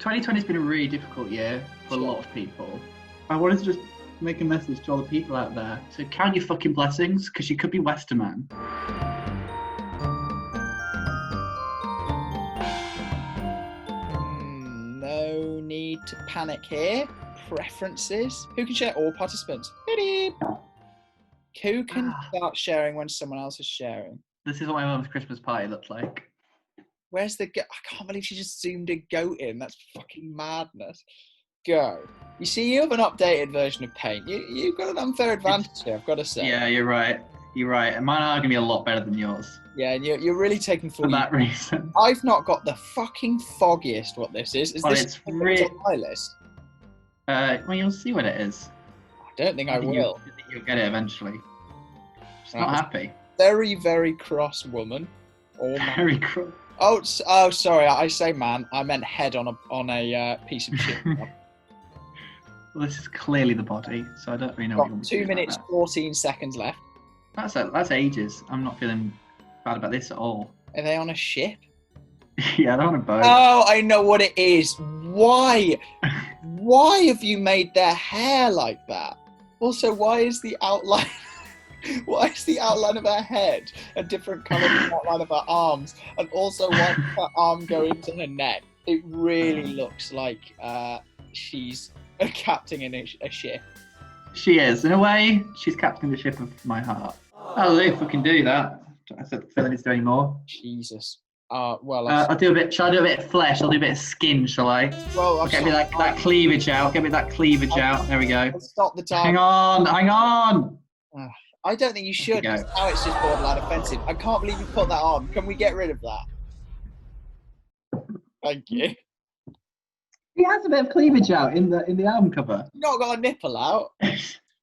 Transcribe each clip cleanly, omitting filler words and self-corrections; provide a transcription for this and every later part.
2020's been a really difficult year for a lot of people. I wanted to just make a message to all the people out there. So count your fucking blessings, because you could be Westerman. No need to panic here. Preferences. Who can share? All participants. Beep. Who can start sharing when someone else is sharing? This is what my mum's Christmas party looked like. Where's the goat? I can't believe she just zoomed a goat in. That's fucking madness. Go. You see, you have an updated version of Paint. You've got an unfair advantage here, I've got to say. Yeah, you're right. You're right. And mine are going to be a lot better than yours. Yeah, and you're really taking full. For that reason. I've not got the fucking foggiest what this is. Is this it's really on my list? Well, you'll see what it is. I don't think I will. I think you'll get it eventually. Just not happy. Very, very cross woman. Or man. Very cross. Oh, sorry. I say man. I meant head on a piece of shit. Well, this is clearly the body, so I don't really know what you want to do. 2 minutes, 14 seconds left. That's ages. I'm not feeling bad about this at all. Are they on a ship? Yeah, they're on a boat. Oh, I know what it is. Why? Why have you made their hair like that? Also, why is the outline... Why is the outline of her head a different colour than the outline of her arms? And also, why does her arm go into her neck? It really looks like she's a captain in a ship. She is. In a way, she's captaining the ship of my heart. Oh, if we can do that. I don't feel I need to do any more. Jesus. I'll do a bit. Shall I do a bit of flesh? I'll do a bit of skin, shall I? Well, get me that cleavage out. Get me that cleavage out. There we go. Stop the time. Hang on. I don't think you should. Now it's just borderline offensive. I can't believe you put that on. Can we get rid of that? Thank you. He has a bit of cleavage out in the album cover. You've not got a nipple out.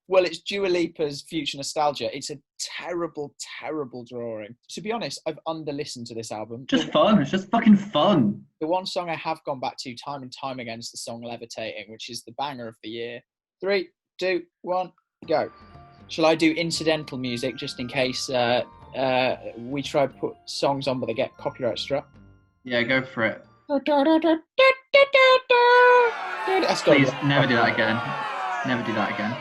Well, it's Dua Lipa's Future Nostalgia. It's a terrible, terrible drawing. To be honest, I've under-listened to this album. Just fun. It's just fucking fun. The one song I have gone back to time and time again is the song Levitating, which is the banger of the year. 3, 2, 1, go. Shall I do incidental music just in case we try to put songs on but they get copyright struck? Yeah, go for it. Please, never do that again. Never do that again.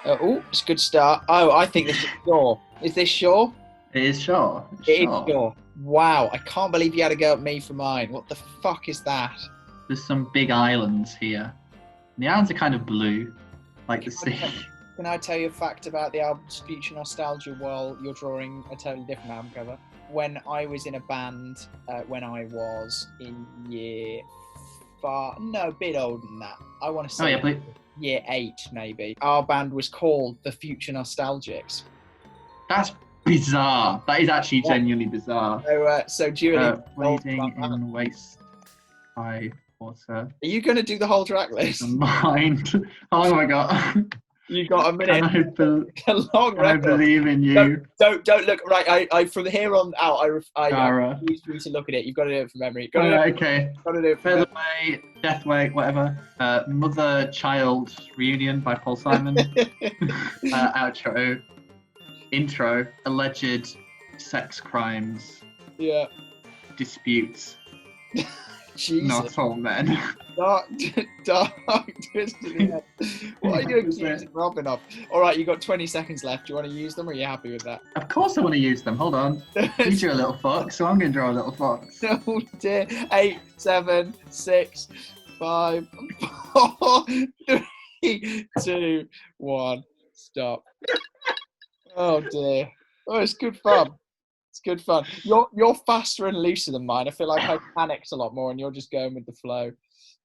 Oh, it's a good start. Oh, I think this is Shore. Is this Shore? It is Shore. It is Shore. Wow, I can't believe you had to go at me for mine. What the fuck is that? There's some big islands here. And the islands are kind of blue, like the sea. Can I tell you a fact about the album's Future Nostalgia while you're drawing a totally different album cover? When I was in a band, when I was in a bit older than that. I want to say year 8, maybe. Our band was called the Future Nostalgics. That's bizarre. That is actually genuinely bizarre. So Julie, wading in waist high water. Are you going to do the whole track list? Mind. How long have I got? You got a minute. A long record. I believe in you. Don't look. Right, I from here on out, I refuse for you to look at it. You've got to do it from memory. Okay. Got to do it from Featherweight, Deathweight, whatever. Mother-Child Reunion by Paul Simon. Outro. Intro. Alleged sex crimes. Yeah. Disputes. Jesus. Not all men. Dark twist to the end. What are you accusing Robin of? All right, you got 20 seconds left. Do you want to use them, or are you happy with that? Of course I want to use them. Hold on. You drew a little fox, so I'm going to draw a little fox. Oh dear. 8, 7, 6, 5, 4, 3, 2, 1. Stop. Oh dear. Oh, it's good fun. It's good fun. You're faster and looser than mine. I feel like I panicked a lot more, and you're just going with the flow.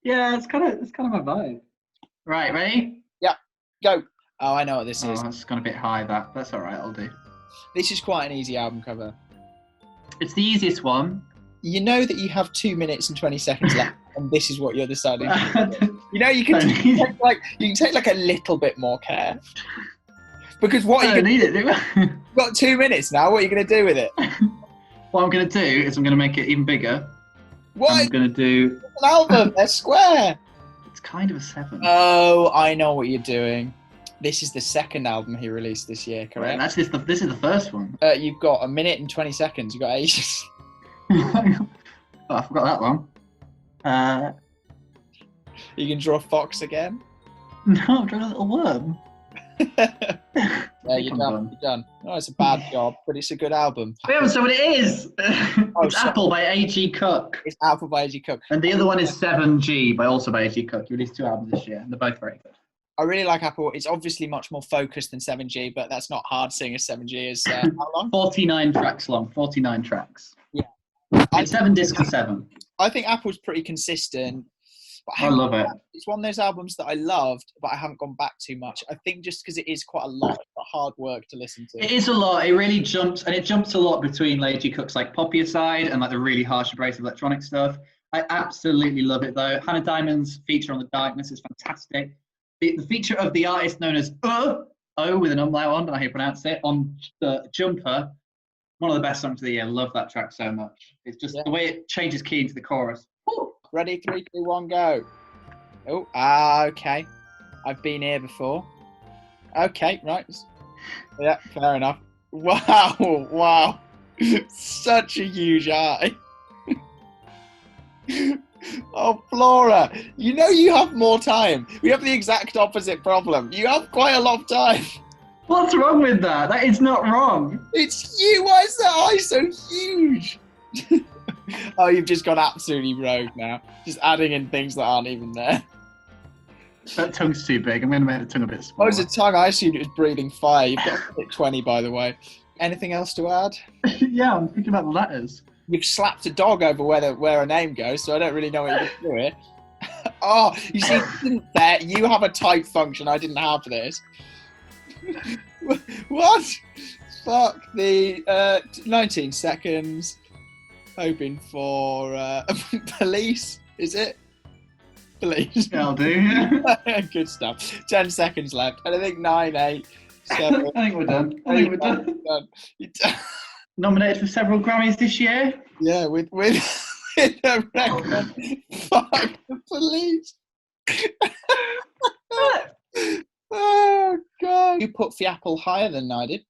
Yeah, it's kind of my vibe. Right, ready? Yeah, go. Oh, I know what this is. Oh, it's gone a bit high. That's all right. I'll do. This is quite an easy album cover. It's the easiest one. You know that you have 2 minutes and 20 seconds left, and this is what you're deciding. You know, you can take like a little bit more care. Because what are you going to do? You've got 2 minutes now. What are you going to do with it? What I'm going to do is I'm going to make it even bigger. What? I'm going to do... It's an album. They're square. It's kind of a 7. Oh, I know what you're doing. This is the second album he released this year, correct? Right, this is the first one. You've got 1 minute and 20 seconds. You've got ages. Oh, I forgot that one. You can draw a fox again. No, I'm trying a little worm. Yeah, you're done. You're done. No, it's a bad job, but it's a good album. We haven't said what it is. It's sorry. Apple by A.G. Cook. It's Apple by A.G. Cook. And the other one is 7G by also by A.G. Cook. He released 2 albums this year, and they're both very good. I really like Apple. It's obviously much more focused than 7G, but that's not hard seeing as 7G is how long? 49 tracks long. 49 tracks. Yeah. It's 7 discs of 7. I think Apple's pretty consistent. But I love it. It's one of those albums that I loved, but I haven't gone back too much. I think just because it is quite a lot of hard work to listen to. It is a lot. It really jumps, and it jumps a lot between A.G. Cook's like poppier side and like the really harsh, abrasive electronic stuff. I absolutely love it though. Hannah Diamond's feature on The Darkness is fantastic. The feature of the artist known as O with an umlaut on, I don't know how you pronounce it, on the Jumper, one of the best songs of the year. Love that track so much. It's just the way it changes key into the chorus. Woo! Ready, 3, 2, 1, go. Oh, okay. I've been here before. Okay, right. Yeah, fair enough. Wow. Such a huge eye. Oh, Flora, you know you have more time. We have the exact opposite problem. You have quite a lot of time. What's wrong with that? That is not wrong. It's you. Why is that eye so huge? Oh, you've just gone absolutely rogue now. Just adding in things that aren't even there. That tongue's too big. I'm going to make the tongue a bit smaller. Oh, it's a tongue. I assumed it was breathing fire. You've got hit 20, by the way. Anything else to add? Yeah, I'm thinking about the letters. You've slapped a dog over where a name goes, so I don't really know what you're doing here. Oh, you see, didn't there? You have a type function. I didn't have this. What? Fuck the 19 seconds. Hoping for police, is it? Police. Yeah, I'll do. Good stuff. 10 seconds left. And I think 9, 8, 7. I think we're done. You're done. Nominated for several Grammys this year. Yeah, with a record. Fuck the police. Oh, God. You put the Apple higher than I did.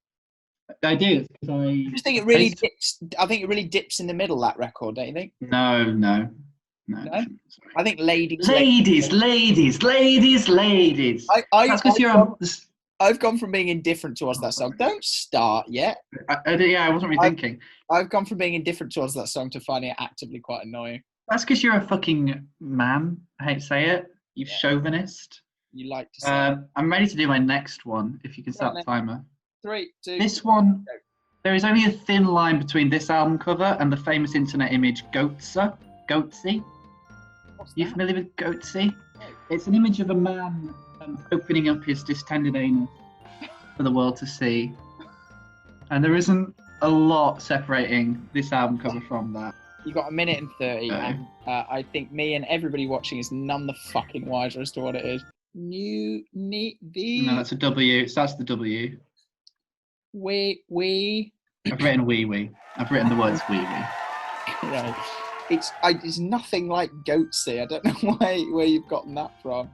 I do. I just think it really dips. I think it really dips in the middle, that record, don't you think? No. I think ladies. I've gone from being indifferent towards that song. Don't start yet. I wasn't really thinking. I've gone from being indifferent towards that song to finding it actively quite annoying. That's because you're a fucking man. I hate to say it. You chauvinist. You like to say. I'm ready to do my next one. If you can start the timer. 3, 2. This one, there is only a thin line between this album cover and the famous internet image Goatsy. You familiar with Goatsy? No. It's an image of a man opening up his distended anus for the world to see. And there isn't a lot separating this album cover from that. You got 1 minute and 30, and I think me and everybody watching is none the fucking wiser as to what it is. No, that's a W. It starts with the W. We. I've written wee. I've written the words wee. Right. It's nothing like Goatsy. I don't know where you've gotten that from.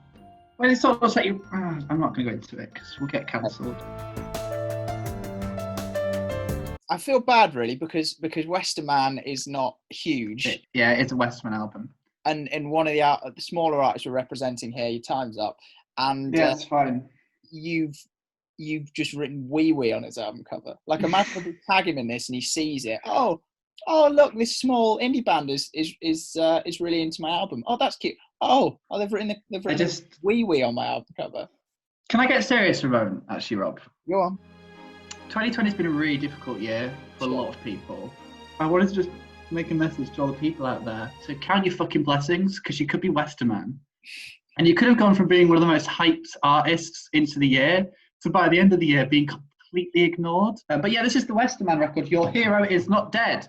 Well, it's almost like you. I'm not going to go into it because we'll get cancelled. I feel bad really because Westerman is not huge. It's a Westerman album. And one of the smaller artists we're representing here, your time's up. And it's fine. You've just written wee on his album cover. Like, imagine if we tag him in this and he sees it. Oh, look, this small indie band is really into my album. Oh, that's cute. Oh, they've written wee on my album cover. Can I get serious for a moment, actually, Rob? Go on. 2020 has been a really difficult year for a lot of people. I wanted to just make a message to all the people out there to count your fucking blessings, because you could be Westerman. And you could have gone from being one of the most hyped artists into the year to, by the end of the year, being completely ignored. But yeah, this is the Westerman record. Your hero is not dead,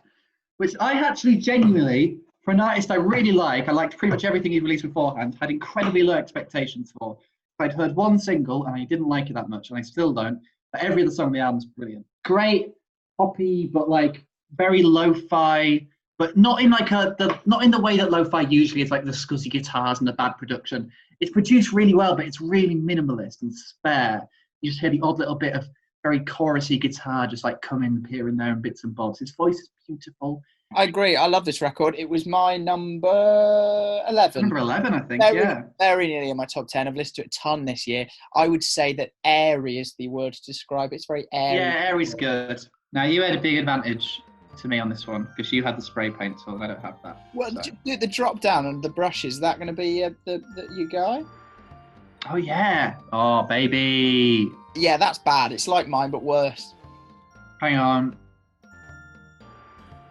which I actually genuinely, for an artist I really like, I liked pretty much everything he'd released beforehand, had incredibly low expectations for. I'd heard one single and I didn't like it that much, and I still don't. But every other song on the album's brilliant. Great, poppy, but like very lo-fi, but not in the way that lo-fi usually is, like the scuzzy guitars and the bad production. It's produced really well, but it's really minimalist and spare. You just hear the odd little bit of very chorusy guitar just like coming here and there in bits and bobs. His voice is beautiful. I agree. I love this record. It was my number 11. Number 11, I think, Very, yeah. very nearly in my top 10. I've listened to it a ton this year. I would say that airy is the word to describe it. It's very airy. Yeah, airy's good. Now, you had a big advantage to me on this one because you had the spray paint tool and I don't have that. Well, so. the drop down and the brushes, is that going to be your guy? Oh, yeah. Oh, baby. Yeah, that's bad. It's like mine, but worse. Hang on.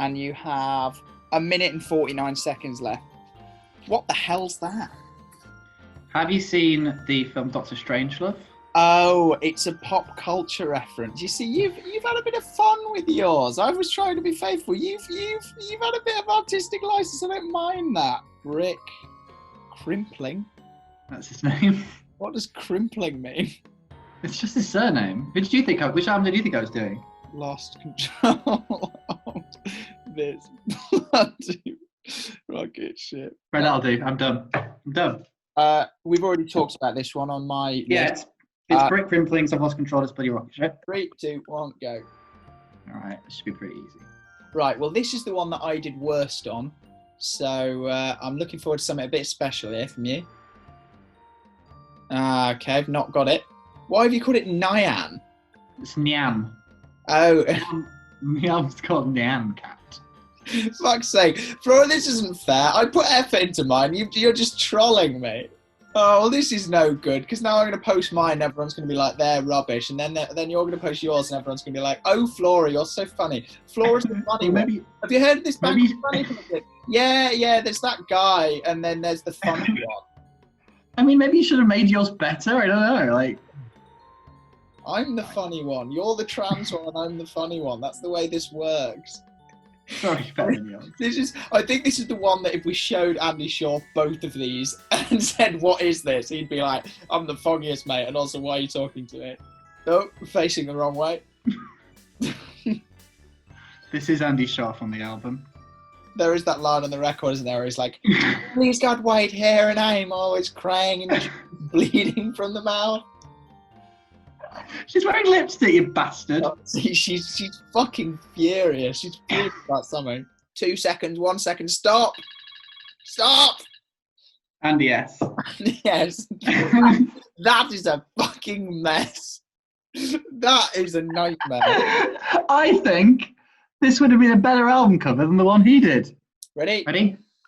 And you have 1 minute and 49 seconds left. What the hell's that? Have you seen the film Doctor Strangelove? Oh, it's a pop culture reference. You see, you've had a bit of fun with yours. I was trying to be faithful. You've had a bit of artistic license. I don't mind that. Rick Crimpling. That's his name. What does crimpling mean? It's just his surname. Which album did you think I was doing? Lost control of this bloody rocket ship. Right, that'll do. I'm done. We've already talked about this one on my list. It's Brick Crimplings. I've lost control of this bloody rocket ship. 3, 2, 1, go. All right, this should be pretty easy. Right, well, this is the one that I did worst on. So I'm looking forward to something a bit special here from you. Okay, I've not got it. Why have you called it Nyan? It's Nyan. Oh. Nyan's called Nyan Cat. Fuck's sake. Flora, this isn't fair. I put effort into mine. You're just trolling me. Oh, well, this is no good, because now I'm going to post mine and everyone's going to be like, they're rubbish. And then you're going to post yours and everyone's going to be like, oh, Flora, you're so funny. Flora's the funny one. Have you heard of this band? Yeah, there's that guy, and then there's the funny one. I mean, maybe you should have made yours better. I don't know. I'm the funny one. You're the trans one, and I'm the funny one. That's the way this works. Sorry, better than yours. I think this is the one that if we showed Andy Shaw both of these and said, what is this? He'd be like, I'm the foggiest, mate, and also, why are you talking to me? Oh, facing the wrong way. This is Andy Shaw from the album. There is that line on the record, isn't there, where he's like, he's got white hair and I'm always crying and bleeding from the mouth. She's wearing lipstick, you bastard. Oh, she's fucking furious. She's furious about something. 2 seconds, 1 second, stop! Stop! And yes. Yes. That is a fucking mess. That is a nightmare. I think this would have been a better album cover than the one he did. Ready?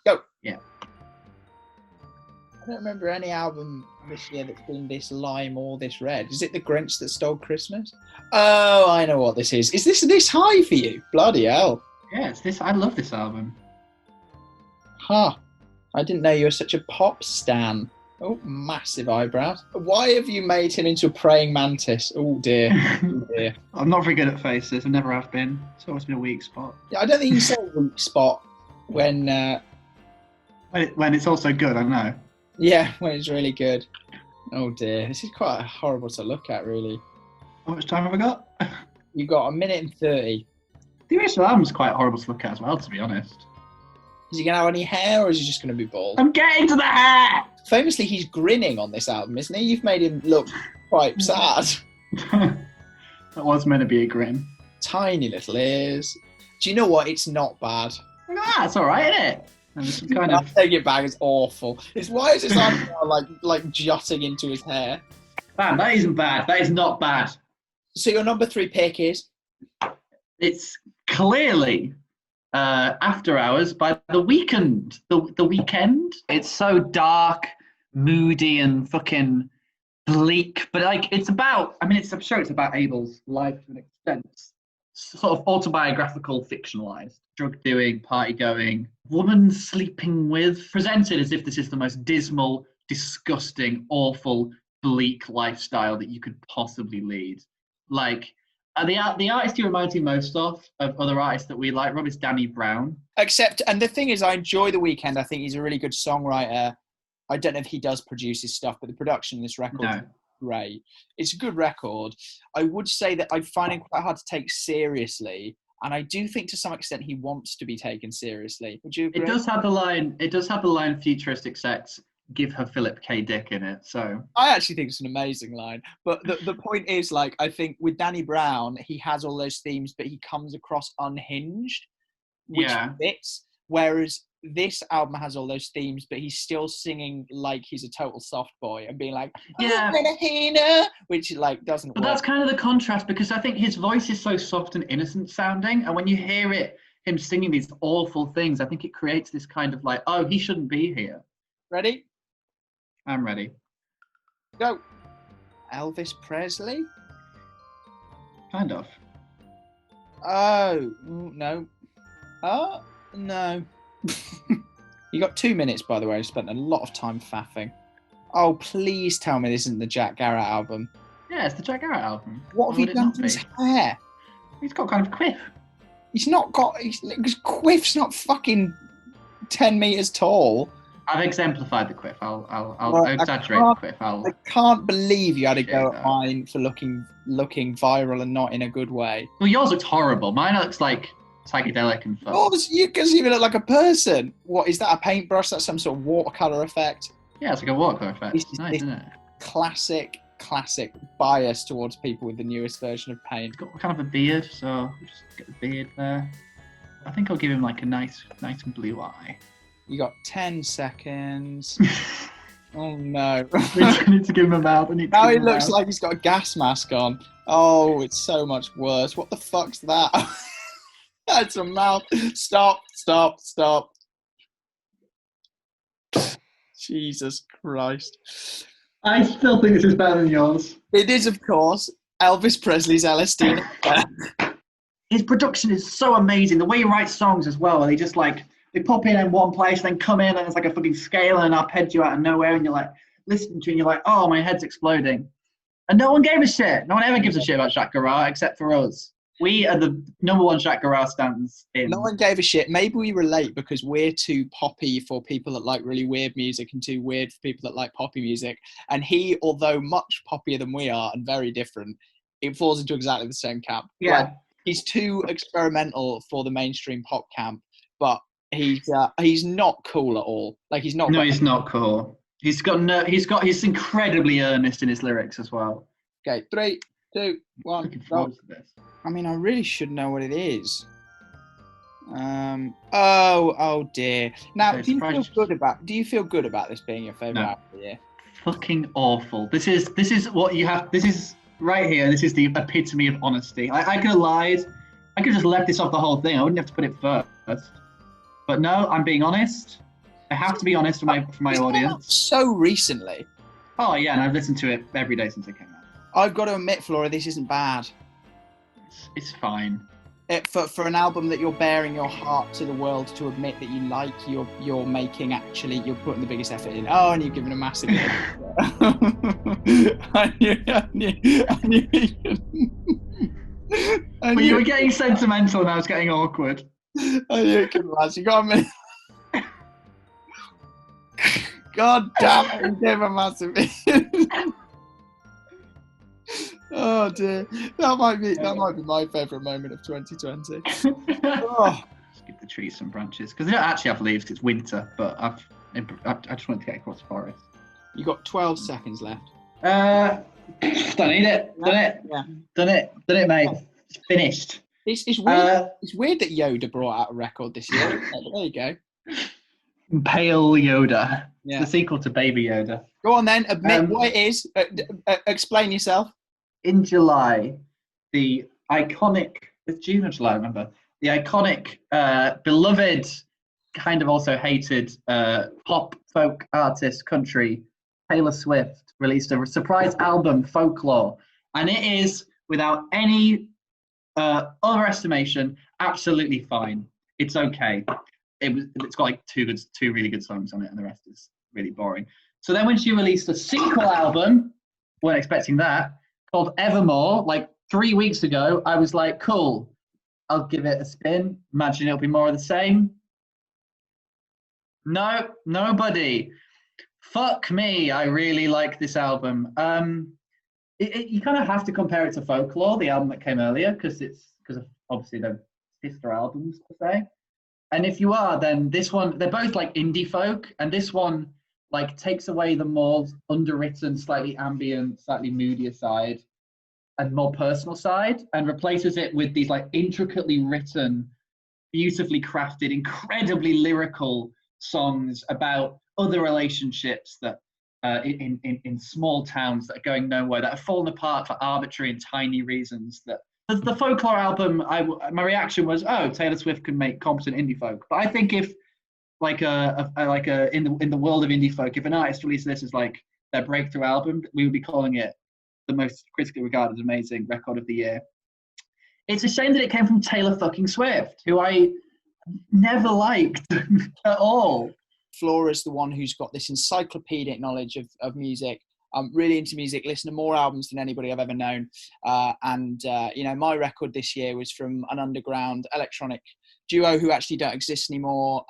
Go. Yeah. I don't remember any album this year that's been this lime or this red. Is it The Grinch That Stole Christmas? Oh, I know what this is. Is this high for you? Bloody hell. Yeah, it's this. I love this album. Huh. I didn't know you were such a pop stan. Oh, massive eyebrows. Why have you made him into a praying mantis? Oh, dear. Oh, dear. I'm not very good at faces. I never have been. It's always been a weak spot. Yeah, I don't think you say weak spot when it's also good, I know. Yeah, when it's really good. Oh dear, this is quite horrible to look at, really. How much time have I got? You've got 1 minute and 30. The original album's quite horrible to look at as well, to be honest. Is he going to have any hair, or is he just going to be bald? I'm getting to the hair! Famously, he's grinning on this album, isn't he? You've made him look quite sad. That was meant to be a grin. Tiny little ears. Do you know what? It's not bad. It's all right, isn't it? I'll take it back. It's awful. Why is his eyebrow like jutting into his hair? Man, that isn't bad. That is not bad. So your number 3 pick is? It's clearly After Hours by The Weeknd. The Weekend. It's so dark, moody, and fucking bleak. But it's about. I'm sure it's about Abel's life to an extent. Sort of autobiographical, fictionalized. Drug doing, party going, woman sleeping with, presented as if this is the most dismal, disgusting, awful, bleak lifestyle that you could possibly lead. The artist he reminds me most of other artists that we like, Rob, is Danny Brown. And the thing is, I enjoy The Weeknd. I think he's a really good songwriter. I don't know if he does produce his stuff, but the production in this record is great. It's a good record. I would say that I find it quite hard to take seriously. And I do think to some extent he wants to be taken seriously. Would you agree? It does have the line futuristic sex, give her Philip K. Dick in it. So I actually think it's an amazing line. But the point is, I think with Danny Brown, he has all those themes, but he comes across unhinged. which Yeah. fits. Whereas this album has all those themes, but he's still singing like he's a total soft boy and being like, Yeah. which like doesn't But work. that's kind of the contrast, because I think his voice is so soft and innocent sounding, and when you hear him singing these awful things, I think it creates this kind of like, oh, he shouldn't be here. Ready? I'm ready. Go. Elvis Presley? Kind of. Oh, no. Oh, no. You got 2 minutes, by the way. I spent a lot of time faffing. Oh, please tell me this isn't the Jack Garrett album. Yeah, it's the Jack Garrett album. What have you done to his hair? He's got kind of quiff. He's not got... Because Quiff's not fucking 10 metres tall. I've exemplified the quiff. I'll exaggerate the quiff. I can't believe you had to go at mine for looking viral and not in a good way. Well, yours looks horrible. Mine looks like psychedelic and fun. Yours, you can even look like a person. What, is that a paintbrush? That's some sort of watercolour effect? Yeah, it's like a watercolor effect. This It's nice, isn't it? Classic bias towards people with the newest version of paint. He's got kind of a beard, so we'll just get the beard there. I think I'll give him like a nice blue eye. You got 10 seconds. Oh no. I need to give him a mouth. Now he looks like he's got a gas mask on. Oh, it's so much worse. What the fuck's that? That's a mouth. Stop. Jesus Christ. I still think this is better than yours. It is, of course, Elvis Presley's LSD. His production is so amazing. The way he writes songs as well, they just like, they pop in one place, then come in, and it's like a fucking scale and arpeggio out of nowhere, and you're like, listening to it, and you're like, oh, my head's exploding. And no one gave a shit. No one ever gives a shit about Jacques Garrat except for us. We are the number one Jacques Garrat stands in. No one gave a shit. Maybe we relate because we're too poppy for people that like really weird music and too weird for people that like poppy music. And he, although much poppier than we are and very different, it falls into exactly the same camp. Yeah. Like, he's too experimental for the mainstream pop camp, but he's not cool at all. Like he's not. No, he's not cool. He's incredibly earnest in his lyrics as well. Okay, 3, 2, 1. Looking forward to this. I mean, I really should know what it is. Oh dear. Now, do you feel good about this being your favourite album of the year? Fucking awful. This is what you have. This is right here. This is the epitome of honesty. I could have lied. I could have just left this off the whole thing. I wouldn't have to put it first. But no, I'm being honest. I have to be honest for my audience. So recently. Oh yeah, and I've listened to it every day since it came out. I've got to admit, Flora, this isn't bad. It's fine. For an album that you're bearing your heart to the world to admit that you like, you're making actually, you're putting the biggest effort in. Oh, and you're giving a massive. But you were getting sentimental and I was getting awkward. I knew it could last. You got me. God damn it, you gave a massive. Oh dear, that might be my favourite moment of 2020. Oh. Just give the trees some branches because they don't actually have leaves. 'Cause it's winter, but I just wanted to get across the forest. You got 12 seconds left. Don't need it. Done it, mate. It's finished. It's weird. It's weird that Yoda brought out a record this year. There you go. Pale Yoda. Yeah. It's the sequel to Baby Yoda. Go on then. Admit what it is. Explain yourself. In July, the iconic, it's June or July, I remember, the iconic, beloved, kind of also hated pop folk artist country, Taylor Swift, released a surprise album, Folklore. And it is, without any overestimation, absolutely fine. It's okay. It's got like two really good songs on it, and the rest is really boring. So then when she released a sequel album, weren't expecting that, called Evermore, like 3 weeks ago, I was like, cool, I'll give it a spin. Imagine it'll be more of the same. No, nobody. Fuck me, I really like this album. You kind of have to compare it to Folklore, the album that came earlier, because of obviously they're sister albums, per se. And if you are, then this one, they're both like indie folk, and this one like takes away the more underwritten, slightly ambient, slightly moodier side and more personal side, and replaces it with these like intricately written, beautifully crafted, incredibly lyrical songs about other relationships that in small towns that are going nowhere, that have fallen apart for arbitrary and tiny reasons. That the folklore album, my reaction was, oh, Taylor Swift can make competent indie folk. But I think if in the world of indie folk, if an artist released this as like their breakthrough album, we would be calling it the most critically regarded amazing record of the year. It's a shame that it came from Taylor fucking Swift, who I never liked at all. Flora's the one who's got this encyclopedic knowledge of music. I'm really into music, listen to more albums than anybody I've ever known. My record this year was from an underground electronic duo who actually don't exist anymore,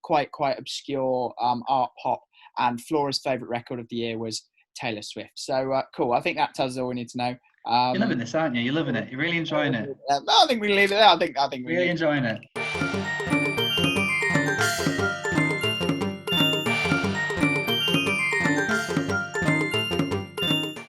quite obscure art pop. And Flora's favourite record of the year was Taylor Swift. So cool. I think that tells us all we need to know. You're loving this, aren't you? You're loving it. You're really enjoying it. I think we leave it there. I think really enjoying it.